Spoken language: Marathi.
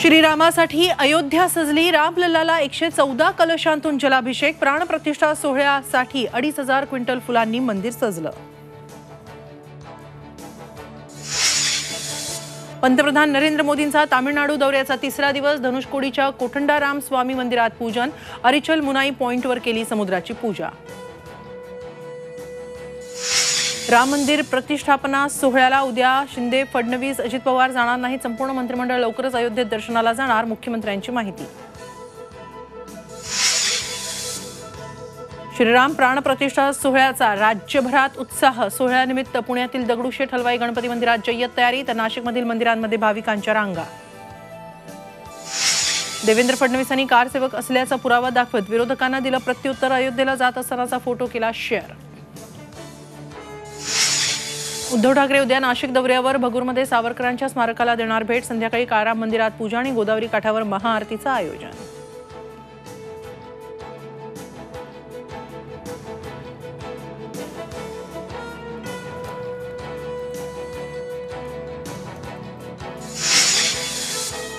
श्रीरामासाठी अयोध्या सजली। रामलल्लाला 114 कलशांतून जलाभिषेक। प्राणप्रतिष्ठा सोहळ्यासाठी 2,500 क्विंटल फुलांनी मंदिर सजलं। पंतप्रधान नरेंद्र मोदींचा तामिळनाडू दौऱ्याचा तिसरा दिवस। धनुषकोडीच्या कोटंडाराम स्वामी मंदिरात पूजन। अरिचल मुनाई पॉइंटवर केली समुद्राची पूजा। राम मंदिर प्रतिष्ठापना सोहळ्याला उद्या शिंदे, फडणवीस, अजित पवार जाणार नाहीत। संपूर्ण मंत्रिमंडळ लवकरच अयोध्येत दर्शनाला जाणार, मुख्यमंत्र्यांची माहिती। श्रीराम प्राणप्रतिष्ठा सोहळ्याचा राज्यभरात उत्साह। सोहळ्यानिमित्त पुण्यातील दगडूशेठ हलवाई गणपती मंदिरात जय्यत तयारी, तर नाशिकमधील मंदिरांमध्ये भाविकांच्या रांगा। देवेंद्र फडणवीसांनी कारसेवक असल्याचा पुरावा दाखवत विरोधकांना दिलं प्रत्युत्तर। अयोध्येला जात असतानाचा फोटो केला शेअर। उद्धव ठाकरे उद्या नाशिक दौऱ्यावर। भगूरमध्ये सावरकरांच्या स्मारकाला देणार भेट। संध्याकाळी काळाराम मंदिरात पूजा आणि गोदावरी काठावर महाआरतीचं आयोजन।